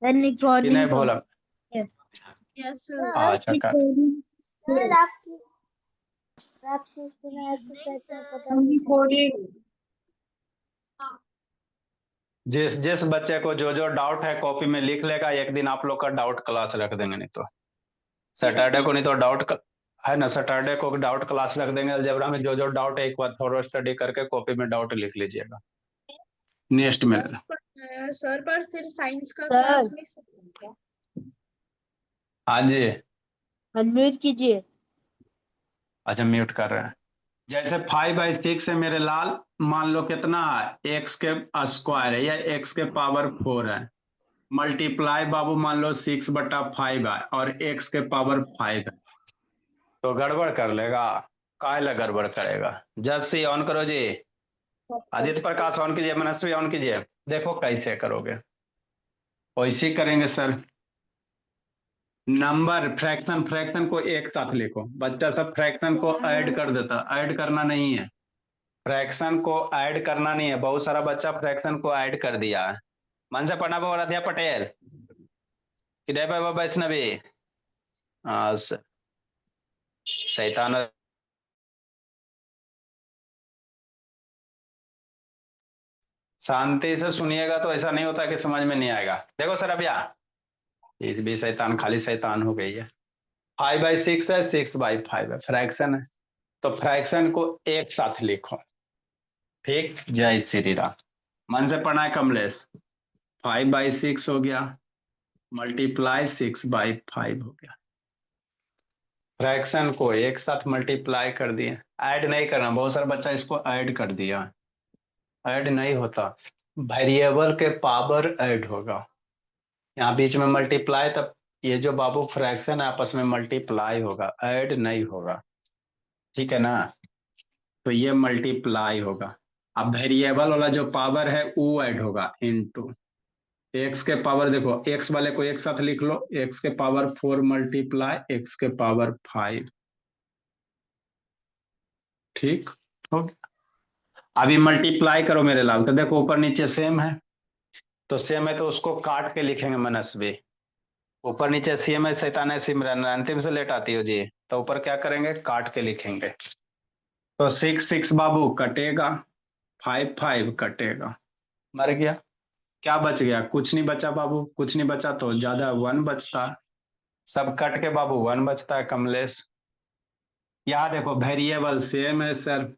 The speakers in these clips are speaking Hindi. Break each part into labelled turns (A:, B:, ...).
A: कि नहीं भोला?
B: Yes sir.
A: अच्छा कर।
C: सर आपकी कैसे पता नहीं
A: जिस जिस बच्चे को जो जो डाउट है कॉपी में लिख लेगा, एक दिन आप लोग का डाउट क्लास रख देंगे, नहीं तो सैटरडे को, नहीं तो है ना, सैटरडे को डाउट क्लास रख देंगे। अलजेब्रा में जो जो डाउट है एक बार थोड़ा स्टडी करके कॉपी में डाउट लिख लीजिएगा नेक्स्ट में।
B: सर पर फिर साइंस का
C: सर
B: क्लास मिस हो गया।
A: हाँ जी।
C: अनम्यूट कीजिए।
A: अच्छा म्यूट कर रहे हैं। जैसे 5/6 है मेरे लाल, मान लो कितना है, एक्स के स्क्वायर है या एक्स के पावर 4 है, मल्टीप्लाई बाबू मान लो 6/5 है और एक्स के पावर 5 है, तो गड़बड़ कर लेगा। काहे गड़बड़ करेगा? जस्ट सी ऑन करो जी। आदित्य प्रकाश ऑन कीजिए, मनस्वी ऑन कीजिए। देखो कैसे करोगे, वैसे ही करेंगे सर। नंबर फ्रैक्शन, फ्रैक्शन को एक साथ लिखो। बच्चा सब फ्रैक्शन को ऐड कर देता, ऐड करना नहीं है, फ्रैक्शन को ऐड करना नहीं है। बहुत सारा बच्चा फ्रैक्शन को ऐड कर दिया है। मन से पढ़ना बोला राधिया पटेल कि डे बाबा वैष्णवी शैतान। शांति से सुनिएगा तो ऐसा नहीं होता कि समझ में नहीं आएगा। देखो सर अभिया, इस भी शैतान खाली शैतान हो गई है। 5/6 है, 6/5 है, फ्रैक्शन है, तो फ्रैक्शन को एक साथ लिखो। ठीक, जय श्री राम। मन से पढ़ना है कमलेश। 5/6 हो गया, मल्टीप्लाई 6/5 हो गया। फ्रैक्शन को एक साथ मल्टीप्लाई कर दिए, ऐड नहीं करना। बहुत सारा बच्चा इसको ऐड कर दिया, ऐड नहीं होता, वेरिएबल के पावर ऐड होगा। यहाँ बीच में मल्टीप्लाई, तब ये जो बाबू फ्रैक्शन है आपस में मल्टीप्लाई होगा, ऐड नहीं होगा, ठीक है ना? तो ये मल्टीप्लाई होगा। अब वेरिएबल वाला जो पावर है वो ऐड होगा इनटू एक्स के पावर। देखो एक्स वाले को एक साथ लिख लो, एक्स के पावर 4 मल्टीप्लाई एक्स के पावर 5। ठीक हो गया। अभी मल्टीप्लाई करो मेरे लाल, तो देखो ऊपर नीचे सेम है, तो सेम है तो उसको काट के लिखेंगे मनस्वी। ऊपर नीचे सेम है, शैतान है सिमरन, अंतिम से लेट आती हो जी, तो ऊपर क्या करेंगे, काट के लिखेंगे। तो 6 बाबू कटेगा, 5 कटेगा, मर गया। क्या बच गया? कुछ नहीं बचा बाबू, कुछ नहीं बचा तो ज्यादा 1 बचता, सब कट के बाबू 1 बचता है कमलेश। यहाँ देखो वेरिएबल सेम है सर,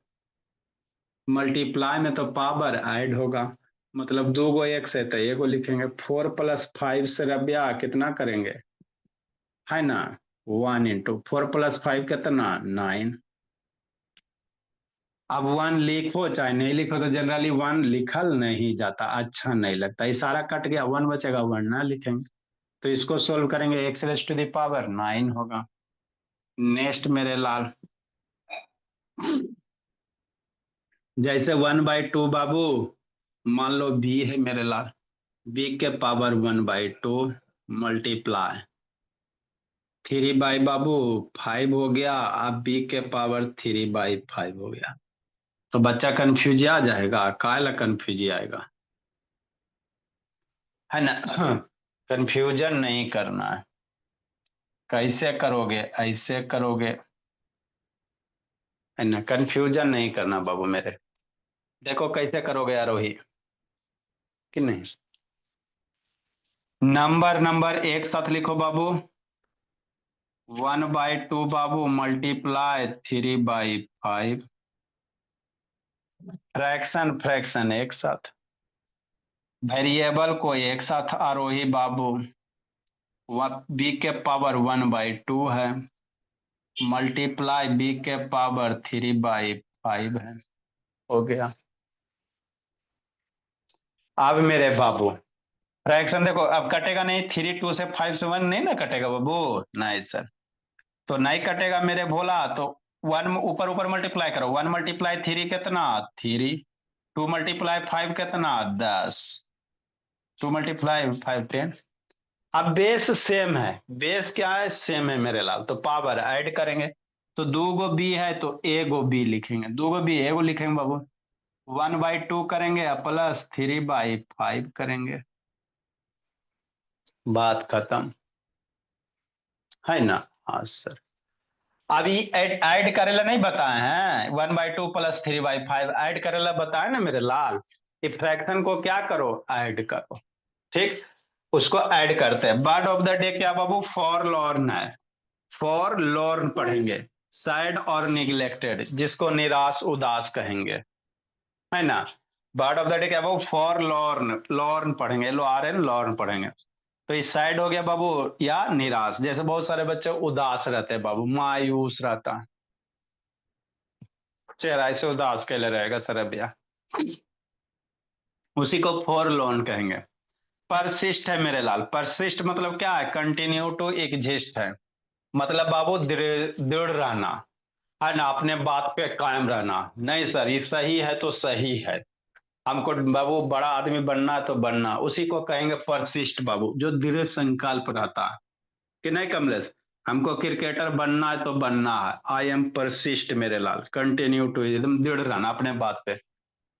A: मल्टीप्लाई में तो पावर ऐड होगा, मतलब 2 गो एक्स है तो ये को लिखेंगे। 4+5 से रबिया कितना करेंगे, है ना, 1 × 4+5 कितना, 9। अब 1 लिखो चाहे नहीं लिखो, तो जनरली 1 लिखल नहीं जाता, अच्छा नहीं लगता, इशारा कट गया, 1 बचेगा, 1 ना लिखेंगे। तो इसको सोल्व करेंगे, x⁻⁹ 9 होगा। नेक्स्ट मेरे लाल, जैसे 1/2 बाबू, मान लो b है मेरे लाल, b के पावर 1/2 मल्टीप्लाई 3 बाबू 5 हो गया, अब b के पावर 3/5 हो गया। तो बच्चा कंफ्यूज आ जाएगा, काला कंफ्यूज आएगा, है ना? कंफ्यूजन नहीं करना है। कैसे करोगे, ऐसे करोगे, है ना? कंफ्यूजन नहीं करना बाबू मेरे। देखो कैसे करोगे आरोही, कि नहीं? नंबर नंबर एक साथ लिखो बाबू, 1/2 बाबू मल्टीप्लाई 3/5, फ्रैक्शन फ्रैक्शन एक साथ, वेरिएबल को एक साथ आरोही बाबू, बी के पावर 1/2 है, मल्टीप्लाई बी के पावर 3/5 है, हो गया। अब मेरे बाबू फ्रैक्शन देखो, अब कटेगा नहीं, 3 2 से 5 से 1 नहीं ना कटेगा बाबू, नहीं सर, तो नहीं कटेगा मेरे भोला। तो 1 ऊपर ऊपर मल्टीप्लाई करो, 1 × 3 कितना, 3, 2 × 5 कितना, 10, 2 × 5 10। अब बेस सेम है, बेस क्या है, सेम है मेरे लाल, तो पावर ऐड करेंगे। तो 2 गो बी है तो ए गो बी लिखेंगे, 2 गो बी ए गो लिखेंगे बाबू, 1/2 करेंगे प्लस 3/5 करेंगे, बात खत्म, है ना। हाँ सर, अभी ऐड करेला नहीं बताए हैं, 1/2 + 3/5 ऐड करेला बताए ना मेरे लाल। कि फ्रैक्शन को क्या करो, ऐड करो। ठीक, उसको ऐड करते हैं। वर्ड ऑफ द डे क्या बाबू, फॉर लॉर्न है। फॉर लॉर्न पढ़ेंगे, सैड और निग्लेक्टेड, जिसको निराश उदास कहेंगे, है ना। वर्ड ऑफ द डे क्या बाबू, फॉर लॉर्न, लॉर्न पढ़ेंगे, LORN, लॉर्न पढ़ेंगे। तो इस साइड हो गया बाबू, या निराश, जैसे बहुत सारे बच्चे उदास रहते हैं बाबू, मायूस रहता है चेहरा, ऐसे उदास कैले रहेगा सर भैया, उसी को फॉर लॉर्न कहेंगे। परसिस्ट है मेरे लाल, परसिस्ट मतलब क्या है, कंटिन्यू टू एग्जिस्ट है। मतलब बाबू दृढ़ रहना, है ना, अपने बात पे कायम रहना। नहीं सर, ये सही है तो सही है, हमको बाबू बड़ा आदमी बनना है तो बनना, उसी को कहेंगे परसिस्ट बाबू, जो दृढ़ संकल्प रहता है। कि नहीं कमलेश, हमको क्रिकेटर बनना है तो बनना है, आई एम परसिस्ट मेरे लाल, कंटिन्यू टू, एकदम दृढ़ रहना अपने बात पे,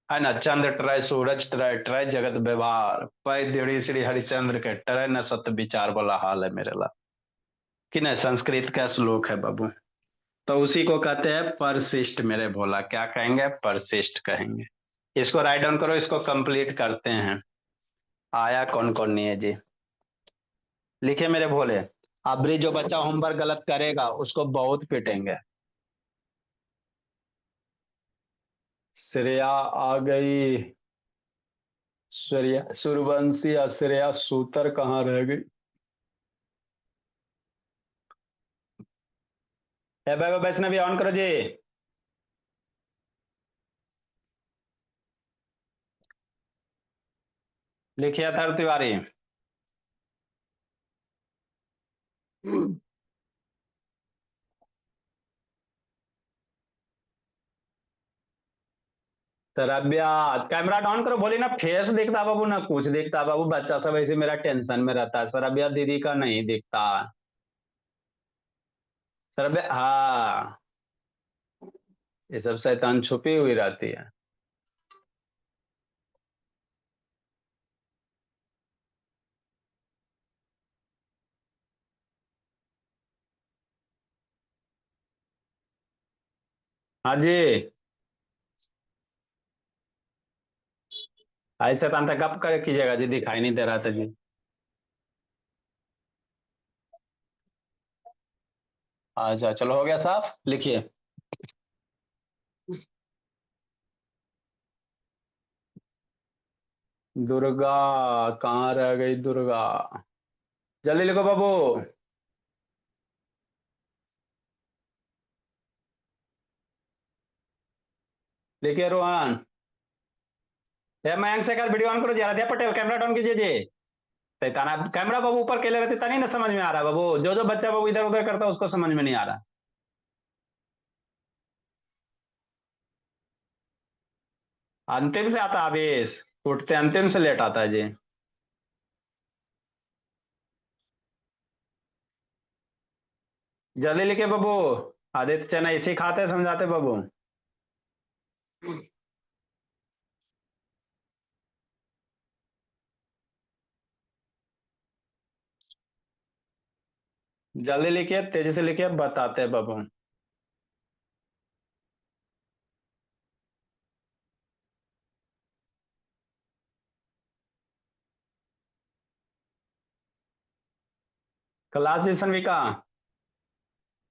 A: है ना। चंद्र ट्रय सूरज ट्रय, ट्रय जगत व्यवहार, पै दृढ़ श्री हरिचंद्र के ट्रय न सत्य विचार वाला हाल है मेरे लाल। कि नहीं, संस्कृत का श्लोक है बाबू। तो उसी को कहते हैं परसिस्ट मेरे भोला, क्या कहेंगे, परसिस्ट कहेंगे। इसको राइट डाउन करो, इसको कंप्लीट करते हैं। आया कौन कौन नहीं है जी, लिखे मेरे भोले। अबरी जो बच्चा होमवर्क गलत करेगा उसको बहुत पिटेंगे। श्रेया आ गई, श्रेया सूर्यवंशी, श्रेया सूतर कहाँ रह गई। ए भाई वैष्णवी ऑन करो जी। लिखिए अथर्व तिवारी। सरब्या, कैमरा ऑन करो, बोली ना फेस दिखता बाबू, ना कुछ दिखता बाबू, बच्चा सब ऐसे मेरा टेंशन में रहता है, सरब्या दीदी का नहीं दिखता। सरब्या हाँ, ये सब शैतान छुपी हुई रहती है। हाँ जी, ऐसे शैतान तक कब कर कीजिएगा जी, दिखाई नहीं दे रहा था जी। अच्छा चलो, हो गया साफ, लिखिए। दुर्गा, कहाँ रह गई दुर्गा, जल्दी लिखो बाबू। लिखिए रोहन। ए मयंक शेखर, वीडियो ऑन करो जी, आराध्या पटेल कैमरा ऑन कीजिए जी। शैताना कैमरा बाबू ऊपर केले रहते तनी ना समझ में आ रहा बाबू, जो जो बच्चा बाबू इधर उधर करता है उसको समझ में नहीं आ रहा। अंतिम से आता आवेश, उठते अंतिम से लेट आता है जी। जल्दी लिखे बाबू, आदित्य चेन्नई सिखाते समझाते बाबू। जल्दी लिखिए, तेजी से लिखिए, बताते हैं बाबू। क्लास जी सनविका।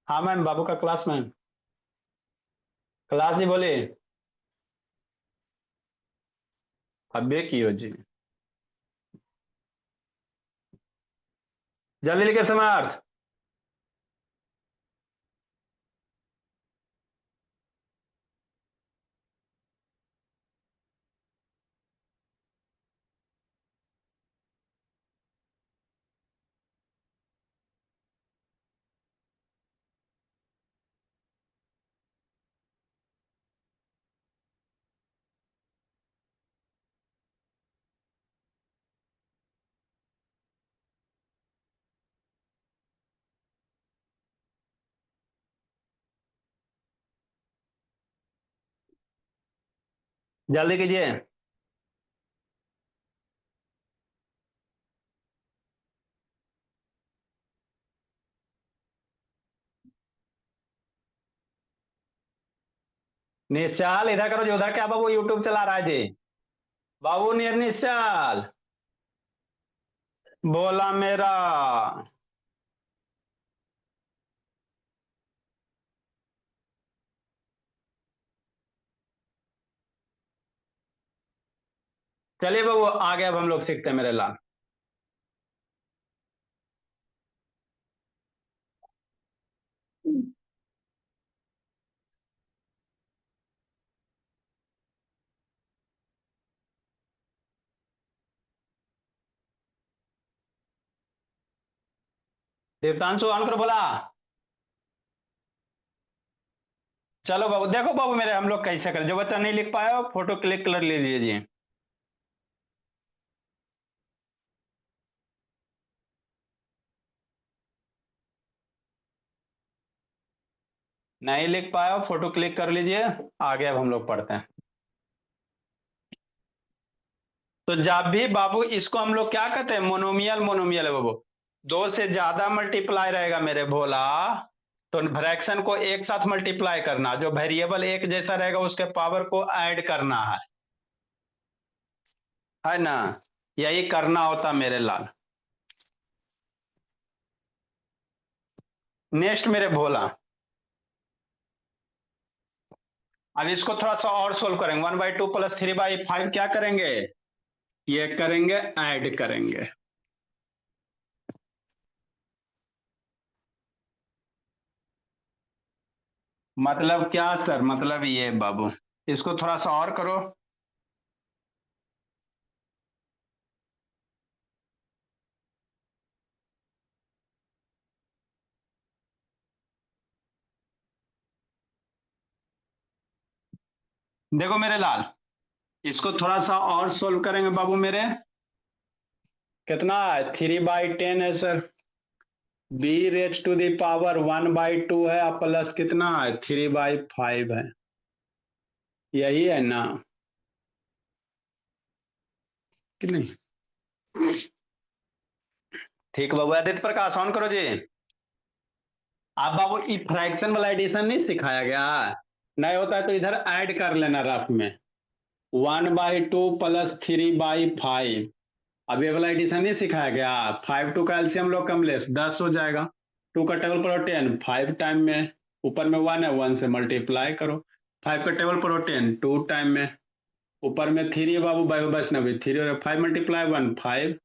A: हाँ मैम, बाबू का क्लास मैम। क्लास जी बोले, अबे की हो जी। जल्दी लिखे समर्थ। जल्दी कीजिए। निश्चल इधर करो जी, उधर क्या बाबू यूट्यूब चला रहा है जी? बाबू निश्चल बोला मेरा। चलिए बाबू आगे अब हम लोग सीखते हैं मेरे लाल। देवतांशु ऑन करो बोला। चलो बाबू देखो बाबू मेरे हम लोग कैसे करें, जो बच्चा नहीं लिख पाया फोटो क्लिक कर लीजिए जी। नहीं लिख पाया फोटो क्लिक कर लीजिए। आगे अब हम लोग पढ़ते हैं। तो जब भी बाबू इसको हम लोग क्या कहते हैं, मोनोमियल मोनोमियल है बाबू। दो से ज्यादा मल्टीप्लाई रहेगा मेरे भोला, तो फ्रैक्शन को एक साथ मल्टीप्लाई करना, जो वेरिएबल एक जैसा रहेगा उसके पावर को ऐड करना है ना? यही करना होता मेरे लाल। नेक्स्ट मेरे भोला, अब इसको थोड़ा सा और सोल्व करेंगे। 1/2 + 3/5 क्या करेंगे, ये करेंगे ऐड करेंगे। मतलब क्या सर, मतलब ये बाबू इसको थोड़ा सा और करो। देखो मेरे लाल, इसको थोड़ा सा और सोल्व करेंगे बाबू मेरे। कितना है, 3/10 है सर। b⁻² 1/2 है, प्लस कितना है 3/5 है। यही है ना कि नहीं? ठीक बाबू, आदित्य प्रकाश ऑन करो जी। आप बाबू ये फ्रैक्शन वाला एडिशन नहीं सिखाया गया? नहीं होता है तो इधर ऐड कर लेना रफ में। 1/2 + 3/5। अब ये वाला एडिशन नहीं सिखाया गया? 5 2 का एलसीएम लोग कमलेस 10 हो जाएगा। 2 का टेबल पर 10 5 टाइम में, ऊपर में 1 है 1 से मल्टीप्लाई करो। 5 का टेबल पर 10 2 टाइम में, ऊपर में 3 है बाबू बस ना 3 5 × 1 5,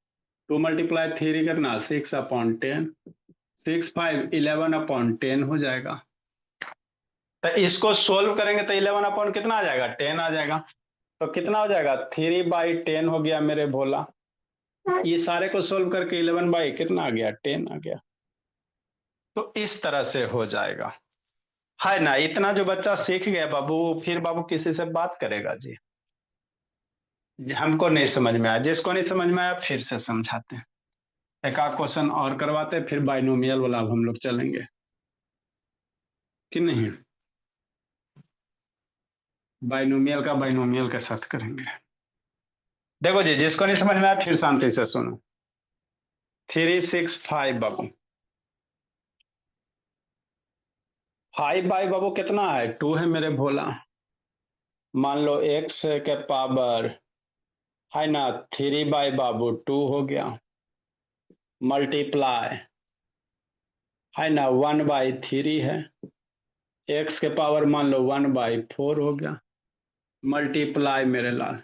A: 2 × 3 कितना 6/10, 6 5 11/10 हो जाएगा। तो इसको सोल्व करेंगे तो 11 कितना आ जाएगा 10 आ जाएगा। तो कितना हो जाएगा 3/10 हो गया मेरे भोला। ये सारे को सोल्व करके 11 कितना आ गया 10 आ गया। तो इस तरह से हो जाएगा, है ना? इतना जो बच्चा सीख गया बाबू, फिर बाबू किसी से बात करेगा जी? हमको नहीं समझ में आया, जिसको नहीं समझ में आया फिर से समझाते हैं। एक आध क्वेश्चन और करवाते हैं, फिर बाइनोमियल वाला अब हम लोग चलेंगे कि नहीं? बाइनोमियल का बाइनोमियल के साथ करेंगे। देखो जी, जिसको नहीं समझ में आया फिर शांति से सुनो। 3 6 5 बाबू, 5/बाबू कितना है 2 है मेरे भोला। मान लो x के पावर है ना 3/बाबू 2 हो गया, मल्टीप्लाई है ना 1/3 है, x के पावर मान लो 1/4 हो गया, मल्टीप्लाई मेरे लाल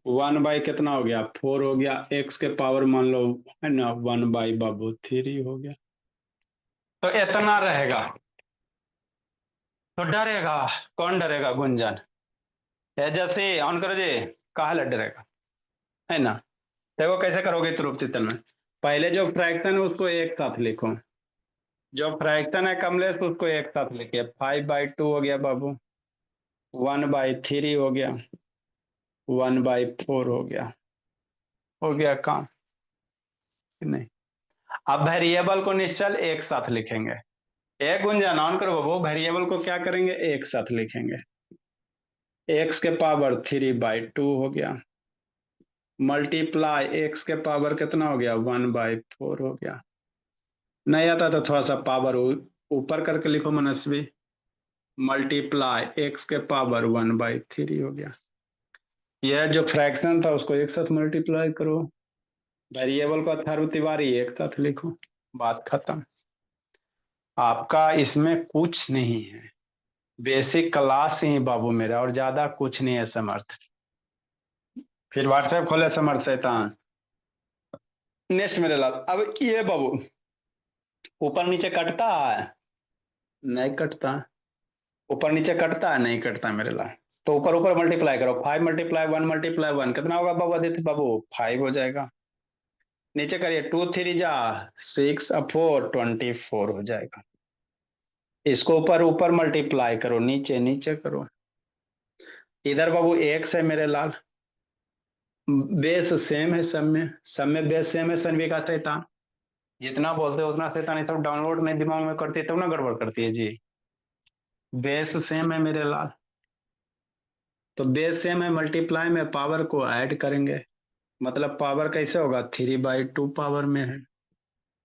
A: 1 कितना हो गया 4 हो गया, x के पावर मान लो है ना 1/बाबू 3 हो गया। तो इतना रहेगा। तो डरेगा कौन, डरेगा गुंजन? जैसे ऑन करो जी, कहा डरेगा, है ना? देखो कैसे करोगे त्रुप्ति तन्मय। पहले जो फ्रैक्शन है उसको एक साथ लिखो, जो फ्रैक्शन है कमलेश उसको एक साथ लिखिए। 5/2 हो गया बाबू, 1/3 हो गया, 1/4 हो गया काम कि नहीं? अब वेरिएबल को निश्चल एक साथ लिखेंगे। एक गुंजन ऑन करो बाबू, वेरिएबल को क्या करेंगे एक साथ लिखेंगे। x के पावर 3/2 हो गया, मल्टीप्लाई x के पावर कितना हो गया 1/4 हो गया। नहीं आता तो थोड़ा सा पावर ऊपर करके लिखो मनस्वी, मल्टीप्लाई एक्स के पावर 1/3 हो गया। यह जो फ्रैक्शन था उसको एक साथ मल्टीप्लाई करो, वेरिएबल को अथर्व तिवारी एक साथ लिखो, बात खत्म। आपका इसमें कुछ नहीं है, बेसिक क्लास ही बाबू मेरा, और ज्यादा कुछ नहीं है समर्थ। फिर व्हाट्सएप खोले समर्थ शैतान। नेक्स्ट मेरे लाल, अब ये बाबू ऊपर नीचे कटता है, नहीं कटता, ऊपर नीचे कटता है, नहीं कटता मेरे लाल। तो ऊपर ऊपर मल्टीप्लाई करो, 5 × 1 × 1 कितना होगा बाबू आदित्य बाबू? 5 हो जाएगा। नीचे करिए, 2 3 जा 6 और 4 24 हो जाएगा। इसको ऊपर ऊपर मल्टीप्लाई करो, नीचे नीचे करो। इधर बाबू एक्स है मेरे लाल, बेस सेम है सब में बेस सेम है। सनवी का शैतान जितना बोलते हो उतना शैतान ये सब डाउनलोड नहीं दिमाग में करती है तब ना गड़बड़ करती है जी। बेस सेम है मेरे लाल, तो बेस सेम है, मल्टीप्लाई में पावर को ऐड करेंगे, मतलब पावर कैसे होगा? 3/2 पावर में है,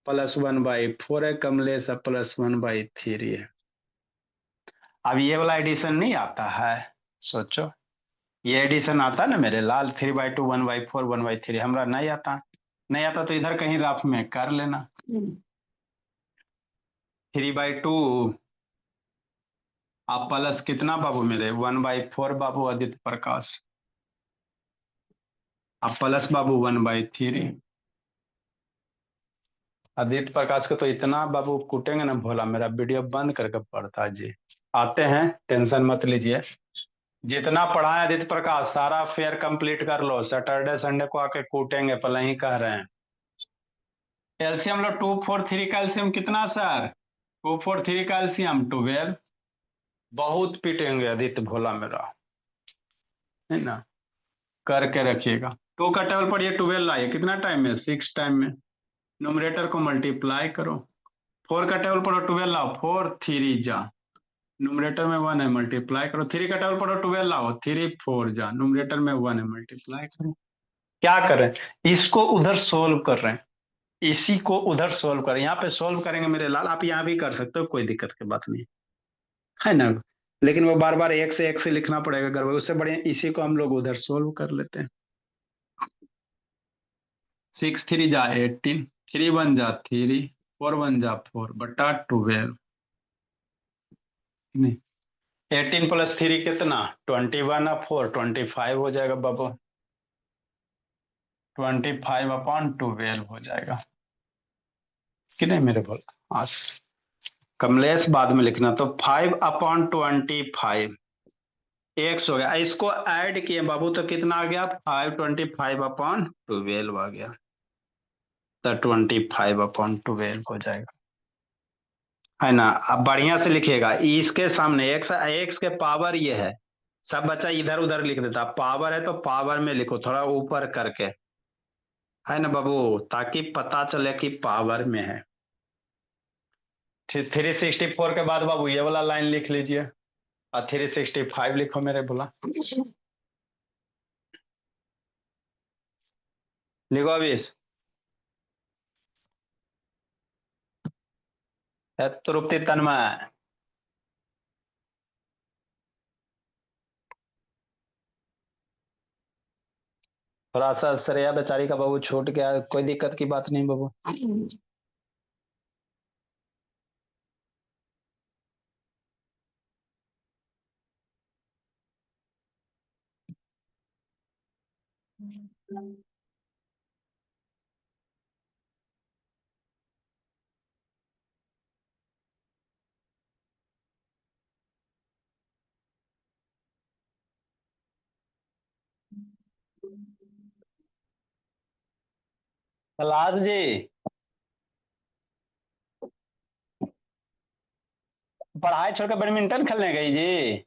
A: +1/4 है, कमलेश +1/3 है। अब ये वाला एडिशन नहीं आता है, सोचो ये एडिशन आता ना मेरे लाल, 3/2 1/4 1/3, हमारा नहीं आता। नहीं आता तो इधर कहीं रफ में कर लेना। 3/2 आप प्लस कितना बाबू मेरे? 1/4 बाबू आदित्य प्रकाश, अब प्लस बाबू 1/3। आदित्य प्रकाश को तो इतना बाबू कूटेंगे ना भोला, मेरा वीडियो बंद करके पढ़ता जी। आते हैं, टेंशन मत लीजिए, जितना पढ़ा है आदित्य प्रकाश सारा फेयर कंप्लीट कर लो, सैटरडे संडे को आके कूटेंगे, पहले ही कह रहे हैं। एलसीएम लो, 2 4 3 का एलसीएम कितना सर? 2 4 3 का एलसीएम 12। बहुत पीटेंगे आदित्य भोला मेरा, है ना, करके रखिएगा। 2 का टेबल पर ये 12 लाइए, कितना टाइम में? 6 टाइम में। न्यूमरेटर को मल्टीप्लाई करो, 4 का टेबल पर 12 लाओ, 4 3 जा, न्यूमरेटर में 1 है, मल्टीप्लाई करो। 3 का टेबल पर 12 लाओ, 3 4 जा, न्यूमरेटर में 1 है, मल्टीप्लाई करो। क्या कर रहे हैं? इसको उधर सोल्व कर रहे हैं, इसी को उधर सोल्व करें, यहाँ पे सोल्व करेंगे मेरे लाल, आप यहाँ भी कर सकते हो, कोई दिक्कत की बात नहीं है ना। लेकिन वो बार बार एक से लिखना पड़ेगा गड़बड़, उससे बढ़िया इसी को हम लोग उधर सोल्व कर लेते हैं। 6 3 जा 18, 3 1 जा 3, 4 1 जा 4 बटा 12, नहीं 18 + 3 कितना? 21 और 4 25 हो जाएगा बाबू, 25/12 हो जाएगा कि नहीं मेरे बोल आस। कमलेश बाद में लिखना, तो 5/25 एक्स हो गया। इसको ऐड किए बाबू तो कितना आ गया? 525/12 आ गया, तो 25/12 हो जाएगा, है ना। अब बढ़िया से लिखिएगा, इसके सामने एक्स, एक्स के पावर ये है, सब बच्चा इधर उधर लिख देता, पावर है तो पावर में लिखो थोड़ा ऊपर करके, है ना बाबू, ताकि पता चले कि पावर में है। 364 के बाद बाबू ये वाला लाइन लिख लीजिए, और 365 लिखो मेरे बोला, लिखो अभी तृप्ति तन्मय। थोड़ा सा श्रेया बेचारी का बाबू छूट गया, कोई दिक्कत की बात नहीं बाबू। कैलाश जी, पढ़ाई छोड़कर बैडमिंटन खेलने गई जी?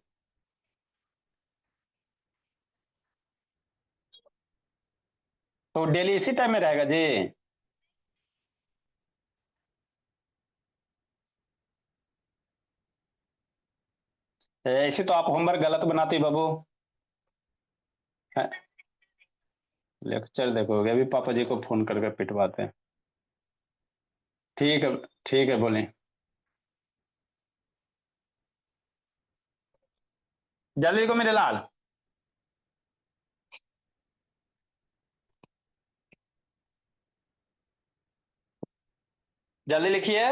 A: तो डेली इसी टाइम में रहेगा जी? ऐसे तो आप होमवर्क गलत बनाती बाबू। लेक्चर देखोगे, अभी पापा जी को फोन करके पिटवाते हैं। ठीक है, ठीक है, बोले। जल्दी लिखो मेरे लाल। जल्दी लिखिए।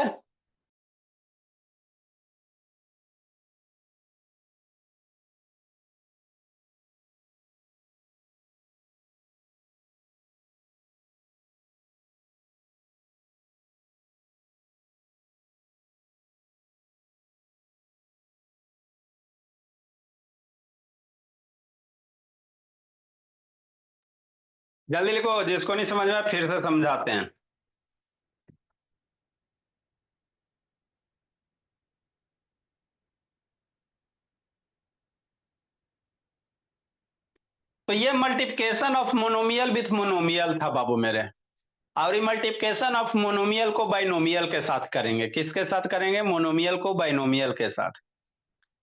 A: जल्दी लिखो, जिसको नहीं समझ में आया फिर से समझाते हैं। तो ये multiplication of monomial with monomial था बाबू मेरे, और ये मल्टीप्लिकेशन ऑफ मोनोमियल को बाइनोमियल के साथ करेंगे। किसके साथ करेंगे? मोनोमियल को बाइनोमियल के साथ।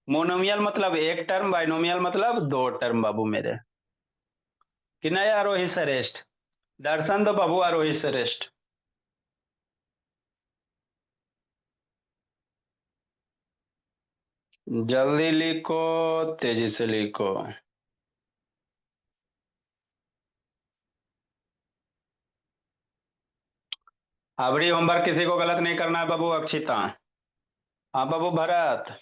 A: मोनोमियल मतलब एक टर्म, बाइनोमियल मतलब दो टर्म बाबू मेरे। कि नहीं आरोही श्रेष्ठ? दर्शन दो बाबू आरोही श्रेष्ठ। जल्दी लिखो, तेजी से लिखो। अबरी होमवर्क किसी को गलत नहीं करना है बाबू। अक्षिता, हाँ बाबू भरत।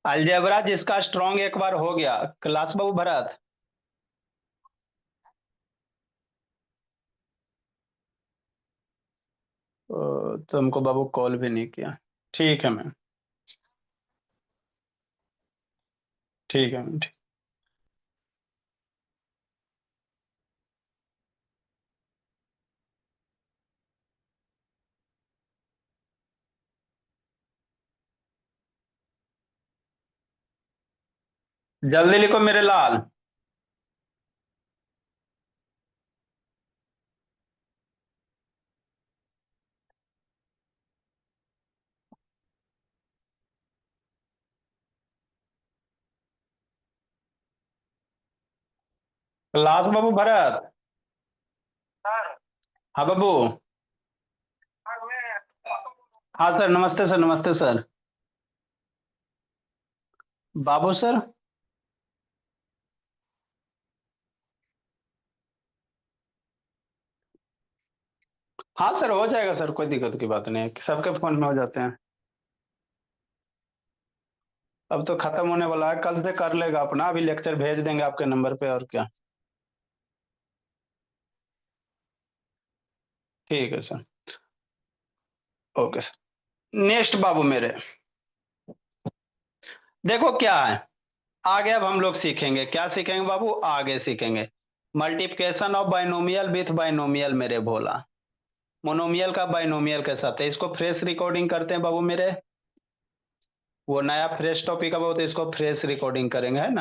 A: अलजेब्रा जिसका स्ट्रॉन्ग एक बार हो गया, क्लास बाबू भरत। तुमको बाबू कॉल भी नहीं किया। ठीक है मैम, ठीक है मैम, ठीक। जल्दी लिखो मेरे लाल। क्लास बाबू भरत। हाँ बाबू। हाँ सर, नमस्ते सर, नमस्ते सर। बाबू सर। हाँ सर, हो जाएगा सर, कोई दिक्कत की बात नहीं है, सबके फोन में हो जाते हैं। अब तो खत्म होने वाला है, कल से कर लेगा अपना, अभी लेक्चर भेज देंगे आपके नंबर पे, और क्या। ठीक है सर। Okay sir. नेक्स्ट बाबू मेरे, देखो क्या है। आगे अब हम लोग सीखेंगे, क्या सीखेंगे बाबू? आगे सीखेंगे multiplication of binomial with binomial मेरे भोला। मोनोमियल का बाइनोमियल के साथ है। इसको फ्रेश रिकॉर्डिंग करते हैं बाबू मेरे। वो नया फ्रेश टॉपिक है बाबू, तो इसको फ्रेश रिकॉर्डिंग करेंगे, है ना।